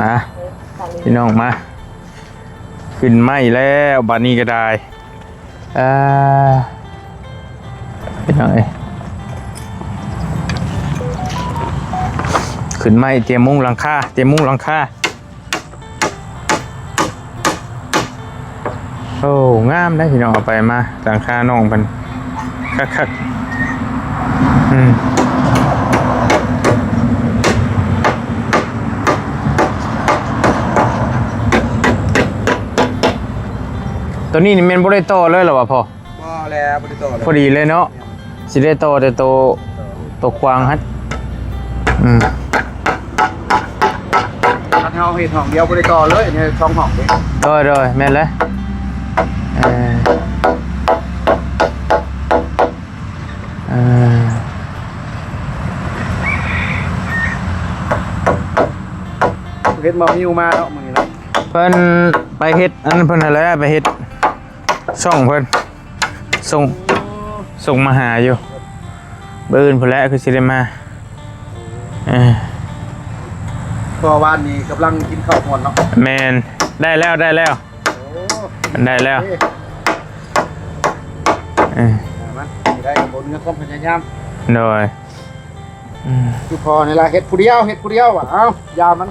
มาพี่น้องมาขึ้นไหมแล้วบานี้ก็ได้พี่น้องขึ้นไหมเตรียมมุ้งหลังคาโอ้งามได้พี่น้องเอาไปมาหลังคาน้องมันคักตัวนี้นี่เมนบ่ได้โตเลยหรอวะพ่อบ่แล้วบ่ได้โตเลยพอดีเลยเนาะสิได้โตแต่โตควางฮัดถ้าเฮาเฮ็ดห้องเดียวบ่ได้โตเลยเนี่ย2ห้องเด้โดยแม่นเลยเฮ็ดมาฮิวมาเนาะมื้อนี้เนาะเพิ่นไปเฮ็ดอันเพิ่นอะไรไปเฮ็ดช่องเพิ่นส่งมาหาอยู่เบิ่นเพิ่นแล้วคือสิได้มาพอวานนี้กำลังกินข้าวม่วนเนาะแม่นได้แล้วโอ้มันได้แล้วมันได้ผลกับความพยายามโดยคือพอนี่ล่ะเฮ็ดผู้เดียวว่ะเอ้ายามัน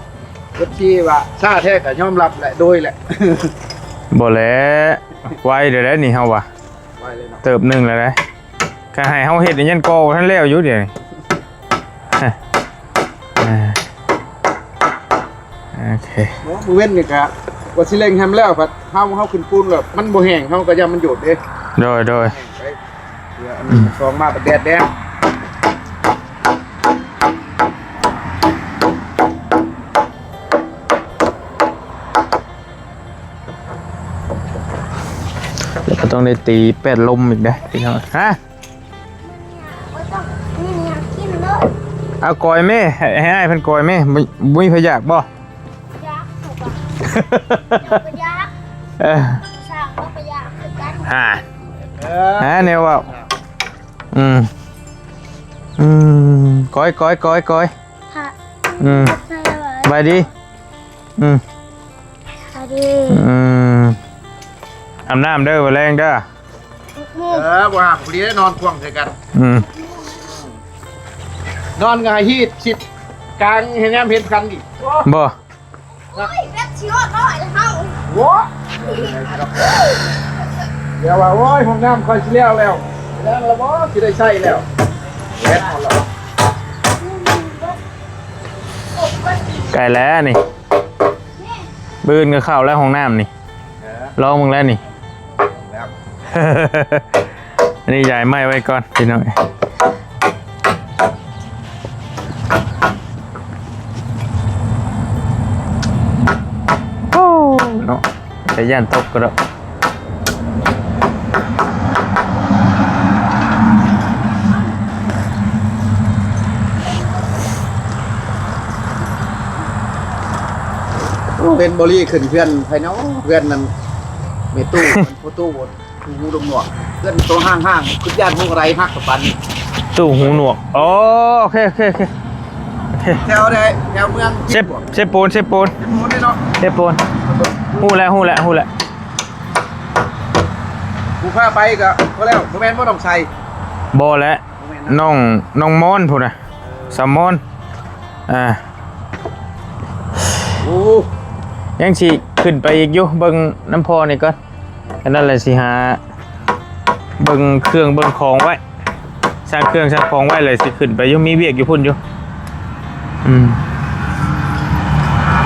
เฮ็ดที่ว่าชาแท้ก็ยอมรับแหละโดยแหละบ่แล้วไวเดี๋ยวได้นี่เฮาว่ะไวเลยเนาะเติบนึงแล้วได้ก็ให้เฮาเฮ็ดยันโกท่านแล้วอยู่เดี๋ยวนี้โอเคมื้อเว้นนี่ก็ว่าสิเร่งแฮมแล้วพัดเฮาขึ้นปูนแบบมันบ่แห้งเฮาก็ยามมันหยุดเด้โดยเดี๋ยวอันนี้ซองมาแดดแดงแล้วก็ต้องได้ตีแปดลมอีกได้พี่น้องฮะเอากอยแม่ให้เพิ่นกอยแม่มุ้ยพยากบ่ยักษ์ถูกป่ะยักษ์สร้างก็พยากคือกันแนวว่าก้อยบายดีอาบน้ำเด้อแรงเด้อบ่หาผู้ดีได้นอนควงใส่กันนอนกายฮีดสิกลางเห็นแย้มเห็นกันดิบ่โอ้ยเว็บชิโร่น้อยเฮาโว้เดี๋ยวว่าโอ้ยห้องน้ำคอยสิแล้วแล้วบ่สิได้ใช้แล้วเฮ็ดหมดแล้วไก่แล้วนี่บืนกับข้าวแล้วห้องน้ำนี่รอมึงแล้วนี่อันนี้ใหญ่ไม่ไว้ก่อนพี่น้องเนาะแต่ย่านตกก็ได้เป็นบริขึ้นเพื่อนภายนอกเพื่อนนั้นเมตู้มันโฟตู้หูดงหนวกเพื่อนตัวห้างคุณญาติพวกไรฮักกับปันตู้หูหนวกโอเคแถวเมืองเชฟปูนได้เนาะเชฟปูนหู้แล้วกูพาไปก็พอแล้วโมเมนต์บ่ต้องใส่บ่แล้วน้องมอนพูดนะสามมอนโอ้ยังสิขึ้นไปอีกอยู่เบิ่งน้ำพอนี่ก่อนแค่นั้นแหละสิหาเบิ่งเครื่องเบิ่งของไว้สร้างเครื่องสร้างของไว้เลยสิขึ้นไปอยู่มีเวียกอยู่พุ่นอยู่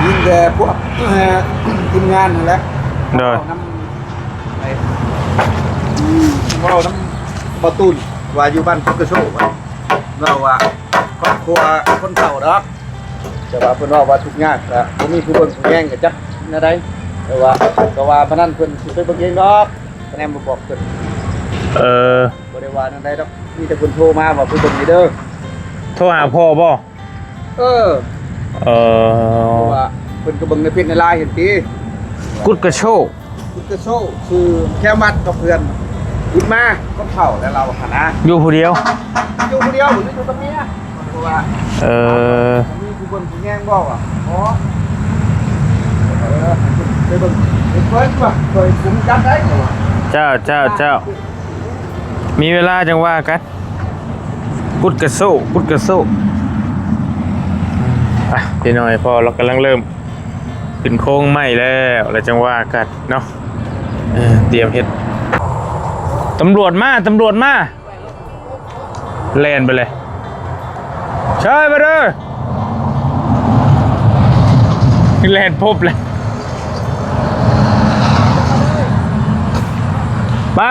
ยิงแต่พวกทีมงานนั่นแหละโดยเราน้ำประตูนว่าอยู่บ้านพุทธโชคเราว่าครอบครัวคนเฒ่าดอกแต่ว่าเพิ่นว่าทุกยากก็บ่มีผู้เบิ่งผู้แย่งก็จักแนวใดแต่ว่าก็ว่าพนันเพิ่นสิไปเบิ่งเองดอกคะแนนบ่บอกเพิ่นบ่ได้ว่าแนวใดดอกมีแต่เพิ่นโทรมาว่าเพิ่นเบิ่งนี่เด้อโทรหาพ่อบ่ว่าเพิ่นก็เบิ่งในเพจในไลน์เห็นติกุดกระโชกคือแค่มัดกับเพื่อนกินมาก็เฒ่าแล้วเราหั่นนะอยู่ผู้เดียวหรืออยู่กับเมีย ว่ามีผู้คนผู้แย่งบอกอ่ะอ๋อไปเบิ่งไปเพิ่นว่าเคยคุมจับได้เหรอ เจ้ามีเวลาจังว่ากันกุดกระโซ่อ่ะพี่น้อยพอเรากำลังเริ่มขึ้นโค้งใหม่แล้วจังว่ากันเนาะเตรียมเฮ็ดตำรวจมาแลนไปเลยใช่ไปเลยแลนพบเลย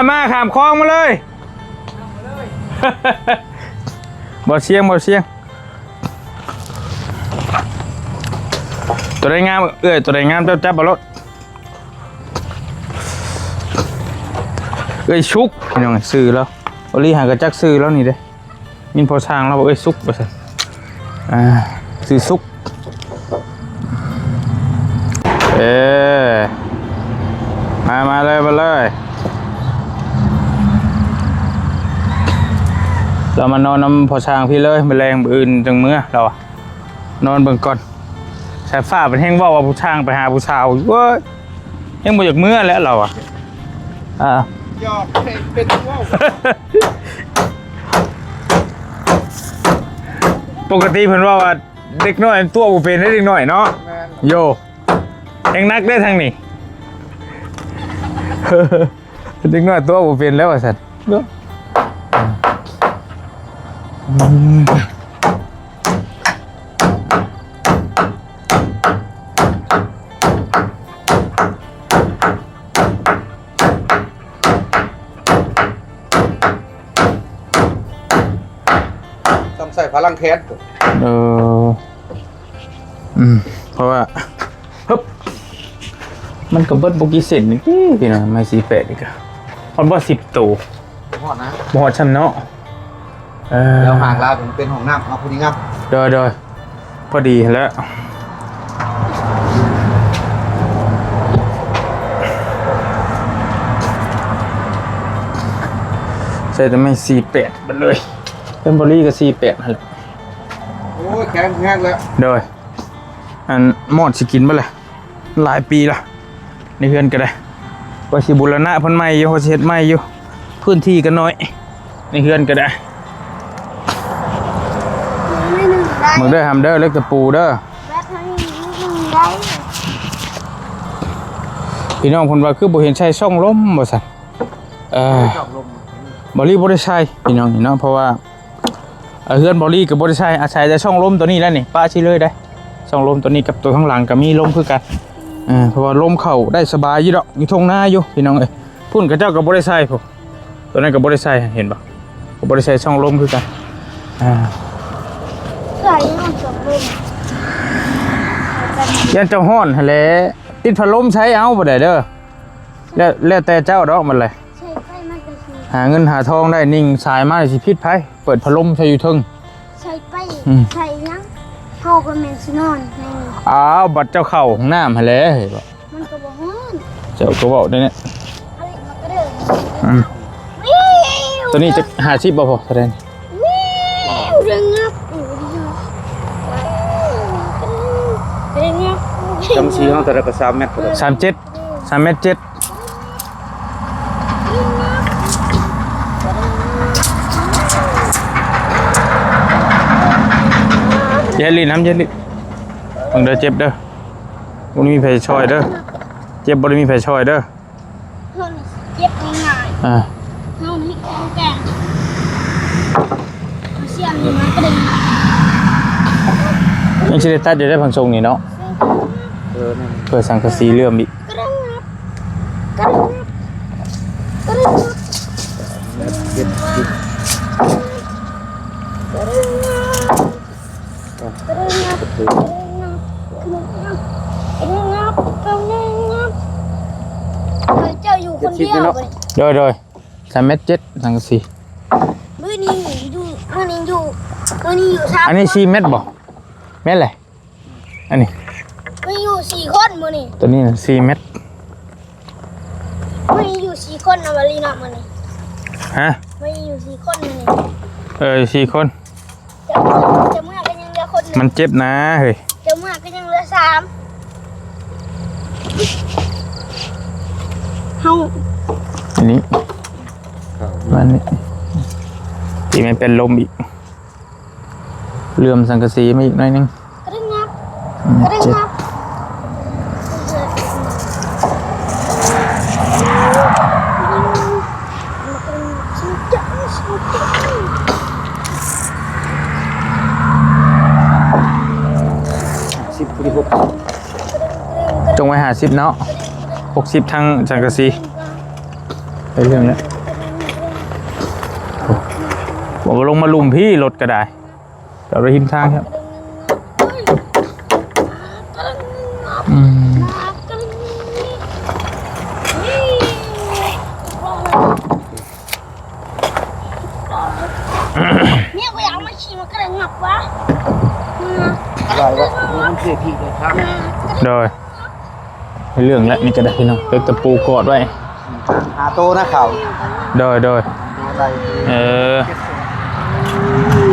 มาขามคลองมาเลยบ่เชียงตัวใดงามตัวใดงามจับบ่รถชุกพี่น้องซื้อแล้วบริหารกระจักซื้อแล้วนี่เด้มินพอช่างแล้วบอกซุกไปสิซื้อซุกมาเลยเรามานอนน้ำพอช่างพี่เลยไปแรงอื่นจังเมื่อเรานอนเบิ่งก่อนสายฟ้าเป็นแห้งว่าผู้ช่างไปหาผู้สาวเว้ยยังบ่อยากเมื่อแล้วเรายอกเป็นว่าวปกติเพิ่นว่าเด็กน้อยตัวบ่เป็นได้เด็กน้อยเนาะโยแห่งนักได้ทางนี้เด็กน้อยตัวบ่เป็นแล้วว่าซั่นใส่พลังแคสเพราะว่ามันก็เบิดบุกิเซนนี่พี่น้องไม่48นี่ก็ฮอดบ่10ตัวฮอดนะบ่ฮอดชั้นเนาะแล้วห่างลาวเป็นห้องน้ำเอาพอดีครับโดยพอดีแล้วใส่แต่ไม่48มันเลยเป็นบอรี่กับ48นั่นแหละโอ้ยแข็งแล้วโดยอันหมอดสิกินมาเลยหลายปีละในเพื่อนก็ได้ว่าสิบุรณะพันไม้อยู่ว่าสิเฮ็ดไม้อยู่พื้นที่ก็น้อยในเพื่อนก็ได้มึงเด้อทำเด้อเล็กตะปูเด้อพี่น้องคนว่าคือบ่เห็นใช้ช่องล้มบ่สั่นบอรี่บ่ได้ใช้พี่น้องเนาะเพราะว่าเฮือนบอรี่กับบริษัทอาศัยจะช่องลมตัวนี้แล้วนี่ป้าชี้เลยได้ช่องลมตัวนี้กับตัวข้างหลังก็มีลมคือกันเพราะว่าลมเข้าได้สบายอยู่ดอกอยู่ทงหน้าอยู่พี่น้องเอ้ยพุ่นกับเจ้ากับบริษัทผมตัวนั้นกับบริษัทเห็นปะกับบริษัทช่องลมคือกันใส่ช่องลมยันเจ้าห้อนทะเลติดพัดลมใช้เอาบ่ได้เด้อแล้วแต่เจ้าดอกมันเลยหาเงินหาทองได้นิ่งสายมาสิพิษไผเปิดพัดลมใช้อยู่ทึ่งใช่ไปใช่ยังเข้ากับแมนซินอนบัดเจ้าเข่าของน้ำทะเลเห็นปะมันก็บอกฮ้อนเจ้าก็บอกได้เนี่ยตัวนี้จะ50บ่พอแสดงเรื่องงับจำชี้ห้องแต่ละก็3 เมตร3 เมตร 7เยลิน้ำเยลิมึงเด้อเจ็บเด้อมึงมีแผลช่อยเด้อเจ็บบ่ได้มีแผลช่อยเด้อเจ็บง่ายเฮานี่แก่เสียงนี่มันก็ได้ยังสิได้ตัดอยู่ได้พังทรงนี่เนาะเพื่อสังกะสีเลื่อมอีกเจ้าอยู่คนเดียวโดย3 เมตร 7สังกะสีมื้อนี้อยู่อันนี้อยู่3อันนี้4 เมตรบ่แม่นเลยอันนี้มีอยู่4คนมื้อนี้ตัวนี้4 เมตรมีอยู่4คนนะวลีนะมื้อนี้ฮะมีอยู่4คนมื้อนี้4 คนจะ มันเจ็บนะเฮ้ย เดี๋ยวมาก็ยังเหลือ3เฮา อันนี้มันนี่ที่มันเป็นลมอีกเลื่อมสังกะสีมาอีกหน่อยนึง กระดึงงับกระดึง เจ็บ งับ10ปี6 จงไว้50เนาะ60ทั้งสังกะสีไปเรื่องแล้วบอกว่าลงมาลุมพี่รถก็ได้เดี๋ยวเราหิมทางครับอืม เนี่ยกูอยากมาขี่มันกระดึงงับวะ อะไรวะมันเสียทีเลยครับ โดยไปเรื่องแล้วนี่ก็ได้พี่น้องเล็กตะปูกอดไว้ หาโตนะข่าว โดย อะไร เออ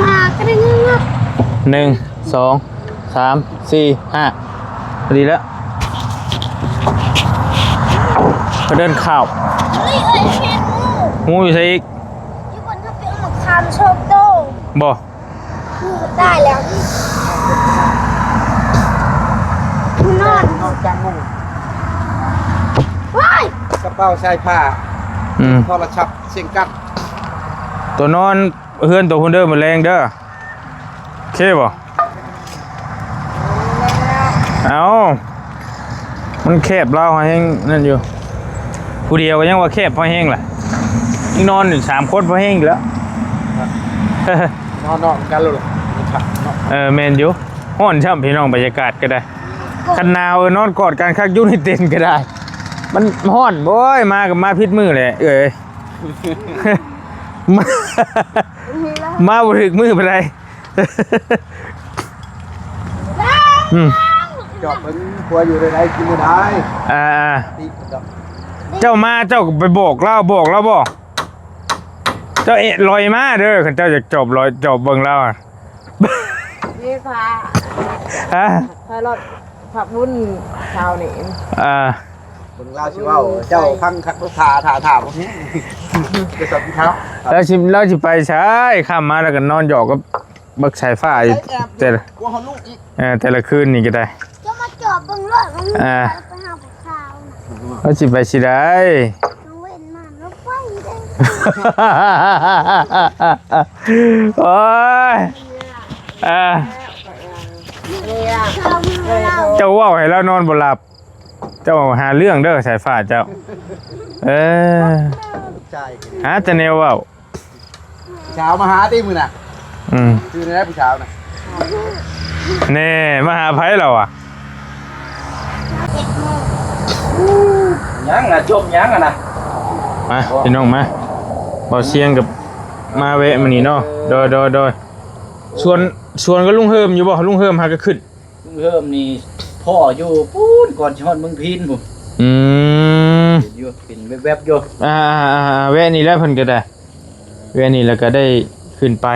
มากระดึงงับ 1 2 3 4 5พอดีแล้วก็เดินข่าว เฮ้ยเห็นงู งูอยู่ใส่อีก ที่คนถ้าเป็นหมกคำโชคโต บ่ งูได้แล้วกูนอน นอนกลางมุ้ง ว้าย กระเป๋าชายผ้า อืม โทรศัพท์เสียงกัด ตัวนอนเฮือนตัวคนเดิมมันแรงเด้อโอเคบ่เอามันแคบเราให้นั่นอยู่ผู้เดียวก็ยังว่าแคบพอแห้งแหละยังนอนอยู่3 คนพอแห้งอยู่แล้ว นอนกันเลยไม่ขับเนาะ แมนอยู่ห้อนช่ำพี่น้องบรรยากาศก็ได้คันหนาวนอนกอดกันคักอยุ่ในเต็นท์ก็ได้ มันห้อนโว้ยมากับมาพิษมือเลยมามาบ่ถึกมือไปเลยอืม จอดเป็นครัวอยู่ในไหนกินไม่ได้ อ่า ตีดอก เจ้ามาเจ้าก็ไปบอกเล่าบ่เจ้าเอะลอยมาเด้อคันเจ้าอยากจบลอยจบเบิ่งเล่าอ่ะ นี่พา ฮะ พารถขับรุ่นชาวนี่ คนลาวชิว่าเจ้าพังคักรถถาพวกนี้จะสับพี่เท้า เราสิไปใช้ข้ามมาแล้วก็นอนหยอกกับบักสายฟ้าอยู่แต่ละ กลัวเขาลูกอีก แต่ละคืนนี่ก็ได้ จะมาจอบเบิ่งรถมันไปหาผู้สาว เราสิไปสิได้ น้องเว้นมาแล้วไปได้ โอ้ยชาวเมืองเรา เจ้าเว่าให้เรานอนบ่หลับ เจ้าหาเรื่องเด้อสายฟ้าเจ้า ใช่ หาแต่แนวเว้า เช้ามาหาตีมือน่ะ อืม คือในผู้เช้าน่ะ แน่มาหาไผเราอ่ะ ยังนะจมยังนะ มาพี่น้องมาเบาเสียงกับมาแวะมานี่เนาะโดยชวนก็ลุงเฮิมอยู่บ่ลุงเฮิมหาก็ขึ้น ลุงเฮิมนี่พ่ออยู่ปูนก่อนชอนเมืองพินผม อืม เห็นอยู่เป็นแวบๆอยู่ แวะนี่แล้วเพิ่นก็ได้แวะนี่แล้วก็ได้ขึ้นไป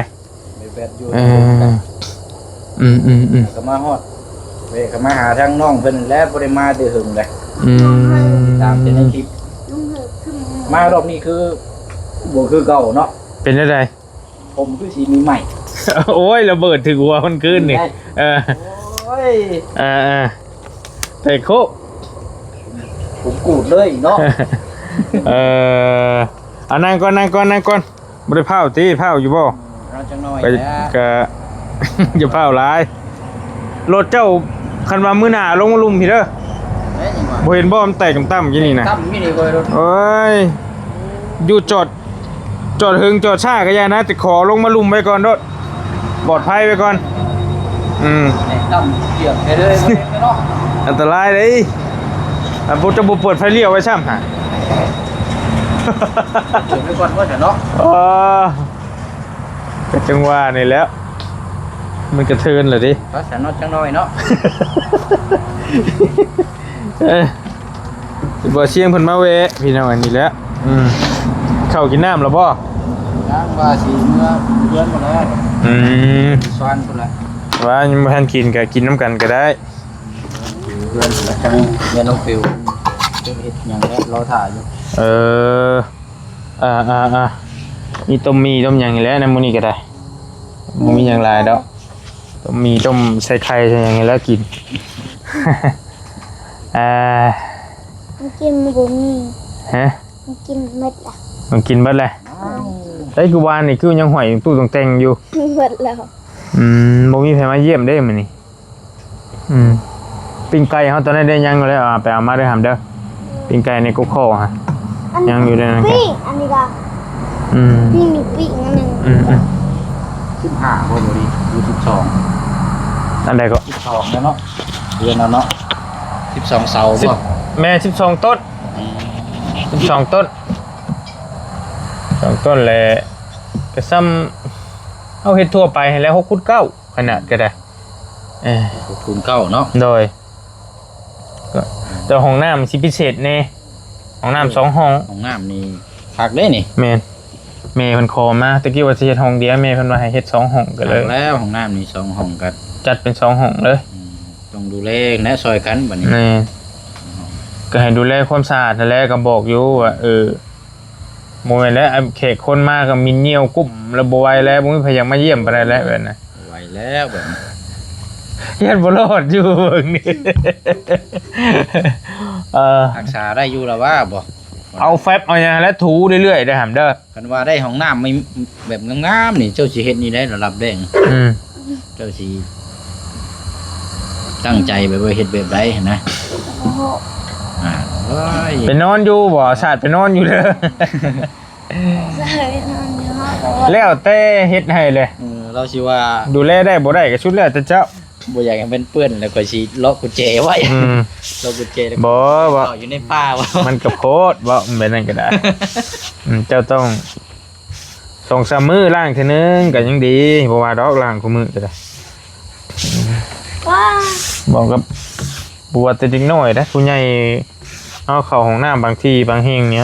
แวบๆอยู่ ก็มาฮอดเว้ยก็มาหาทางน้องเพิ่นแล้วบ่ได้มาแต่หึงเลยตามแต่ในคลิป ลุงเหอะขึ้น มารอบนี้คือบ่คือเก่าเนาะ เป็นจังได ผมคือสิมีใหม่ โอ้ยระเบิดถึงหัวมันขึ้นนี่เออ โอ้ย แต่โค ผมกูดเลยเนาะ เอานั่งก่อนบ่ได้เผาติเผาอยู่บ่ เราจังน้อย ไป แล้ว ก็ อย่าเผาหลายรถเจ้าคันว่ามื้อหน้าลงมาลุมพี่เด้อ เอ้ยยังว่า บ่เห็นบ่มันแตกต่ำๆอยู่นี่นะ ตั้มมีนี่บ่รถ โอ้ยอยู่จอดหึงจอดช้าก็อย่านะแต่ขอลงมาลุมไว้ก่อนโดดปลอดภัยไว้ก่อนตั้มเกี่ยวไปเลยบ่ได้เนาะ อันตรายเลยบ่จะบ่เปิดไฟเลี้ยวไว้ซ้ำฮะ เกี่ยวไปก่อนว่าจะเนาะ อ๋อก็จังว่านี่แหล้ว มันกระเทือนเลยดิ ก็สันเนาะจังน้อยเนาะ บ่เชียงเพิ่นมาเวะพี่น้องอันนี้แหล้วข้าวกินน้ำแล้วบ่ ย่างว่าสิเมื่อเดือนบ่แล้ว อืม สวรรค์พุ่นละ โ ว่ายังบ่ทันกินก็กินน้ำกันก็ได้ เพื่อนทั้งเมียน้องฟิวเฮ็ดหยังแล้วรอถ่ายอยู่ มีต้มหยังนี่แหละในมื้อนี้ก็ได้บ่มีหยังหลายดอกต้มใส่ไข่ใส่หยังนี่แล้วกิน มันกินมันบ่มี ฮะ มันกินหมดละ มันกินเบิดเลยไอ้กูวานนี่คือยังห้อยอยู่ตู้ตรงแต่งอยู่ หมดแล้ว บ่มีใครมาเยี่ยมได้มื้อนี้ปิ้งไก่เฮาตอนนั้นได้ยังอยู่แล้วไปเอามาได้หำเด้อปิ้งไก่ในกุ๊กโคฮะยังอยู่ในนั้น ปิ้งอันนี้ก็ปิ้งอยู่ปิ้งอันหนึง 15บ่บ่ดีอยู่12 อันใดก็ 12แล้วเนาะเดือนแล้วเนาะ12เสาร์บ่ แม่12ต้น12ต้น2ต้นแหละก็ซ้ำเอาเฮ็ดทั่วไปให้แล้ว6 9ขนาดก็ได้คูณเก้าเนาะโดยก็แต่ห้องน้ำสิพิเศษแน่ห้องน้ำ2ห้องนี่คักเด้นี่แม่เพิ่นขอมาตะกี้ว่าสิเฮ็ดห้องเดียวแม่เพิ่นว่าให้เฮ็ด2ห้องก็เลยแล้วห้องน้ำนี่2ห้องก็จัดเป็น2ห้องเลยต้องดูแลและซอยกันบัดนี้ก็ให้ดูแลความสะอาดนั่นแหละก็บอกอยู่ว่าโมยแล้วแขกคนมากก็มินเนียวกุ้มระบายแล้วบ่มีใครอยากมาเยี่ยมปานใดแล้วแบบนั้นไหวแล้วแบบยันบ่รอดอยู่เบิ่งนี่รักษาได้อยู่แล้วว่าบ่เอาแฟบเอาหยังแล้วถูเรื่อยๆได้หำเด้อคันว่าได้ห้องน้ำไม่แบบงามๆนี่เจ้าสิเฮ็ดนี่ได้ระดับแดงเจ้าสิตั้งใจไปเฮ็ดแบบใดนะไปนอนอยู่บ่ชาติไปนอนอยู่เด้อแล้วแต่เฮ็ดให้เลยเราสิว่าดูแลได้บ่ได้ก็ชุดแล้วแต่เจ้าบ่อยากให้เป็นเปื้อนแล้วก็สิล็อกกุญแจไว้ล็อกกุญแจแล้วบ่อยู่ในป่าบ่มันก็โพดบ่เป็นนั่นก็ได้เจ้าต้อง2-3มื้อล้างเทื่อนึงก็ยังดีบ่ว่าดอกล้างคู่มื้อก็ได้บอกกับบัวแต่เด็กน้อยนะผู้ใหญ่เอาเข้าห้องน้ำบางทีบางแห่งเนี่ย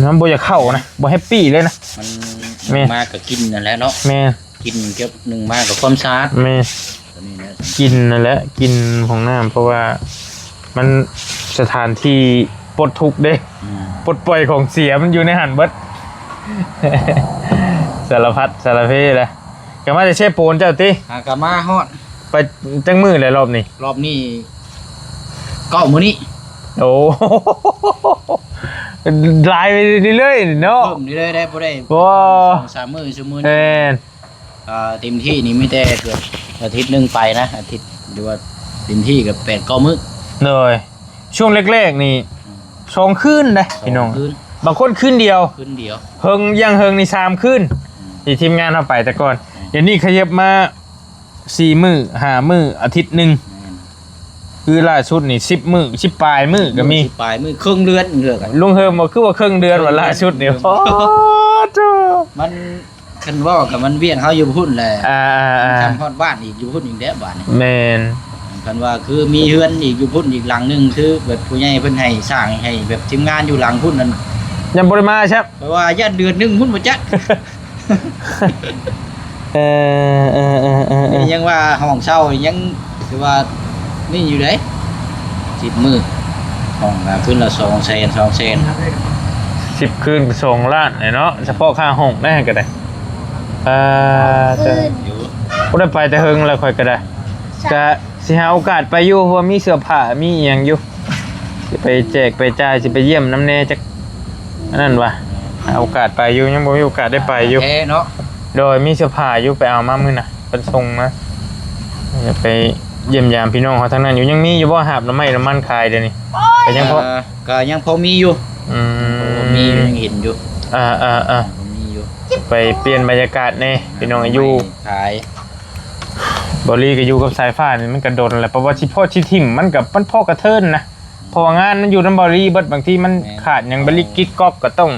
มันบ่อยากเข้านะบ่แฮปปี้เลยนะมันมาก็กินนั่นแหละเนาะแม่กินเก็บนึงมาก็ความสะอาดแม่กินนั่นแหละกินห้องน้ำเพราะว่ามันสถานที่ปลดทุกข์เด้ปลดปล่อยของเสียมันอยู่ในหันเบิดสารพัดสารเพเลยก็มาจะเชฟโปนเจ้าติก็มาฮอดไปจังมือเลยรอบนี้9มื้อนี้โอ้ลายไปเรื่อยๆเนาะเพิ่มเรื่อยๆได้บ่ได้2-3มื้อชั่วโมงเต็มที่นี่ไม่แต่เกือบอาทิตย์นึงไปนะอาทิตย์หรือว่าเต็มที่กับ8-9มื้อเลยช่วงแรกๆนี่2คืนได้พี่น้องบางคนคืนเดียวเฮิงยังเฮิงนี่3คืนที่ทีมงานเฮาไปแต่ก่อนเดี๋ยวนี้ขยับมา4มื้อ5มื้ออาทิตย์นึงคือล่าสุดนี่10มื้อ10ปลายมื้อก็มี10ปลายมื้อครึ่งเดือนเหลือกันลุงเฮิมบ่คือว่าครึ่งเดือนว่าล่าสุดนี่โอ้โธ่มันคันว่ากับมันเวียนเฮาอยู่พุ่นแหละทำฮอดบ้านอีกอยู่พุ่นอีกแล้วบ้านนี่แม่นคันว่าคือมีเฮือนอีกอยู่พุ่นอีกหลังนึงคือแบบผู้ใหญ่เพิ่นให้สร้างให้แบบทีมงานอยู่หลังพุ่นนั่นยังบ่ได้มาครับเพราะว่าญาติเดือนนึงพุ่นบ่จัดยังว่าห้องเช่ายังคือว่านี่อยู่เด้10มื้อห้องละคืนละ200,000 10คืน2ล้านเนาะเฉพาะค่าห้องได้ก็ได้จะบ่ได้ไปแต่เฮิงแล้วค่อยก็ได้ก็สิหาโอกาสไปอยู่เพราะมีเสื้อผ้ามีอีหยังอยู่สิไปแจกไปจ่ายสิไปเยี่ยมน้ำแน่จักนั่นว่ะหาโอกาสไปอยู่ยังบ่มีโอกาสได้ไปอยู่เนาะโดยมีเสื้อผ้าอยู่ไปเอามามื้อน่ะเพิ่นส่งมาจะไปเยี่ยมยามพี่น้องเขาทั้งนั้นอยู่ยังมีอยู่บ่หาบน้ำมันขายเดี๋ยวนี้ก็ยังพอมีอยู่มียังเห็นอยู่มีอยู่ไปเปลี่ยนบรรยากาศแน่พี่น้องอายุขายบริก็อยู่กับสายฟ้านี่มันกระโดดแหละเพราะว่าชิพ่อชิทิมมันกับมันพ่อกระเทินนะเพราะว่างานมันอยู่น้ำบริเบิดบางทีมันขาดอย่างบริกิ๊กก๊อกก็ต้อง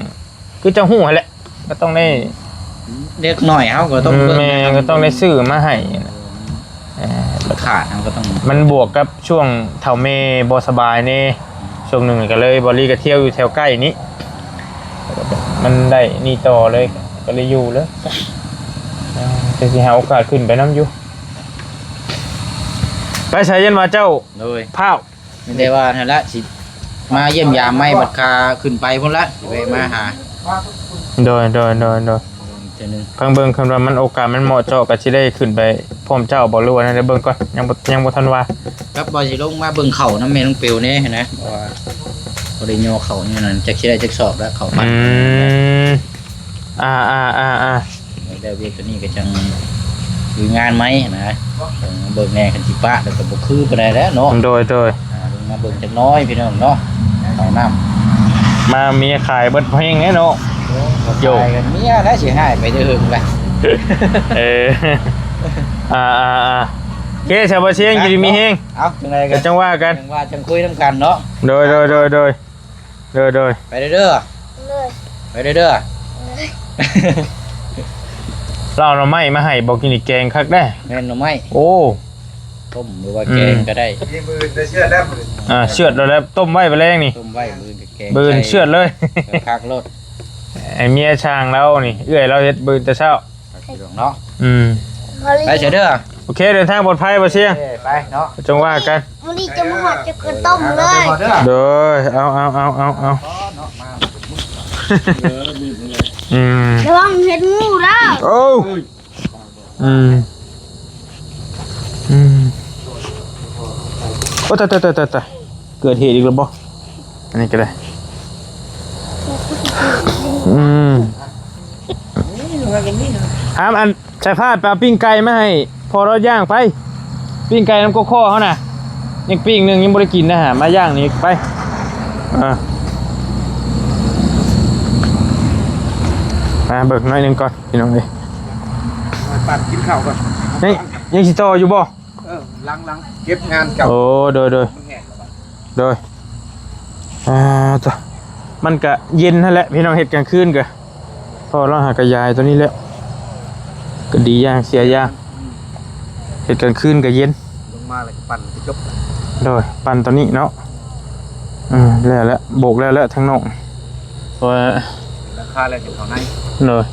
คือจะหู้แหละก็ต้องได้เล็กหน่อยเขาก็ต้องแม่ก็ต้องได้ซื้อมาให้ขาดเขาก็ต้องมันบวกกับช่วงเท่าเมบสบายนี่ช่วงหนึ่งก็เลยบริก็เที่ยวอยู่แถวใกล้นี้มันได้นี่ต่อเลยก็เลยอยู่เลย จะสิหาโอกาสขึ้นไปน้ำอยู่ไปใช้ยันมาเจ้า โดย พาว ไม่ได้ว่านั่นละสิมาเยี่ยมยามไม่บัดคาขึ้นไปพุ่นละสิไปมาหา โดย เจนึง เพิ่งเบิ่งคำว่ามันโอกาสมันเหมาะเจาะก็สิได้ขึ้นไปพร้อมเจ้าบ่รู้ว่านั่นเดี๋ยวเบิ่งก่อนยังบ่ทันว่า ครับบ่สิลงมาเบิ่งเข่าน้ำแม่น้องเปียวนี่นะเพราะว่าบ่ได้ย่อเข่านี่นั่นจักสิได้จักสอบแล้วเข่าปัด อ่า ได้เวียกตัวนี้ก็จังคืองานไหมนะต้องเบิ่งแน่คันสิปะแล้วก็บ่คือปานใดแล้วเนาะ โดย ลงมาเบิ่งจักน้อยพี่น้องเนาะเข้าน้ำ มาเมียขายเบิดเพลงไงเนาะ โย ไปกันเมียแล้วสิหายไปเด้อหึงไป เออเคชาวบ้านเชียงอยู่ดีมีเฮง เอาจังไดกั เดี๋ย น วจังว่ากัน จังว่าจังคุยนํกันเนาะ โดย ไปเด้อ เลย ไปเด้อ เราหน่อไม้มาให้บอกกินอีกแกงคักได้ แม่นหน่อไม้ โอ้ ต้มหรือว่าแกงก็ได้ ยิงมือได้เชื่อแล้วมือ เชือดเราแล้วต้มไว้ไปแรงนี่ ต้มไว้มือกับแกง บืนเชือดเลย คักรส ไอเมียช่างแล้วนี่เอื้อยเราเฮ็ดบืนแต่เช้า พี่น้องเนาะ พอลี ไปเฉยเด้อ โอเคเดินทางปลอดภัยบ่เชียง ไปเนาะ จงว่ากัน วันนี้จะมาหอดจะกระต้มเลย โดยเอา ระวังเห็นงูแล้ว โอ้โอ้ตายเกิดเหตุอีกแล้วบ่อันนี้ก็ได้อันใช้ผ้าไปเอาปิ้งไก่มาให้พอเราย่างไปปิ้งไก่น้ำโกโก้เขาน่ะยังปิ้งหนึ่งยังบ่ได้กินนะฮะมาย่างนี่ไปเบิกหน่อยหนึงก่อนพี่น้องเอ้ย ปั่นกินข้าวก่อน นี่ยังสิต่ออยู่บ่ ลังเก็บงานเก่า โอ้โดยจ้ะมันก็เย็นนั่นแหละพี่น้องเฮ็ดกลางคืนก็พอเราหากระยายตัวนี้แล้วก็ดีอย่างเสียอย่างเฮ็ดกลางคืนก็เย็น ลงมาเลยปั่นจบ โดยปั่นตัวนี้เนาะแล้วโบกแล้วทั้งนอกเพราะว่า ราคาแล้วอยู่ข้างใน เลย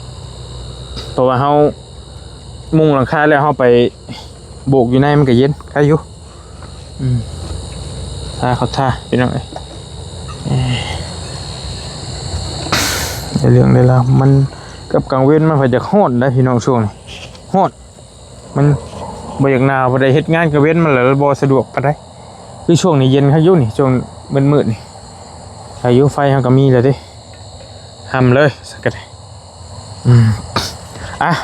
เพราะว่าเฮามุงหลังคาแล้วเฮาไปโบกอยู่ในมันก็เย็นใครอยู่เขาท่าพี่น้องเอ้ยเรื่องได้แล้วมันกับกลางเว้นมันพอจะโหดได้พี่น้องช่วงนี้โหดมันบ่อยากหนาวบ่ได้เฮ็ดงานกลางเว้นมันเลยบ่สะดวกปานใดคือช่วงนี้เย็นครับอยู่นี่ช่วงมืดๆนี่อายุไฟเฮาก็มีแล้วเด้ห้ำเลยสักกะได้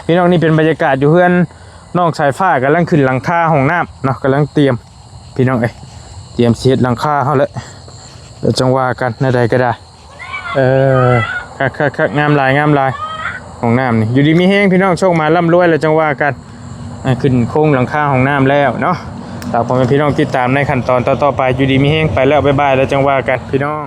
พี่น้องนี่เป็นบรรยากาศอยู่เพื่อนน้องสายฟ้ากำลังขึ้นหลังคาห้องน้ำเนาะกำลังเตรียมพี่น้องเตรียมเสียดหลังคาเขาแล้วเดี๋ยวจังว่ากันในใดก็ได้คักงามลายของน้ำนี่อยู่ดีมีแห้งพี่น้องโชคมาร่ำรวยแล้วจังว่ากันขึ้นโค้งหลังคาของน้ำแล้วเนาะแต่ผมเป็นพี่น้องติดตามในขั้นตอนต่อไปอยู่ดีมีแห้งไปแล้วบ๊ายบายแล้วจังว่ากันพี่น้อง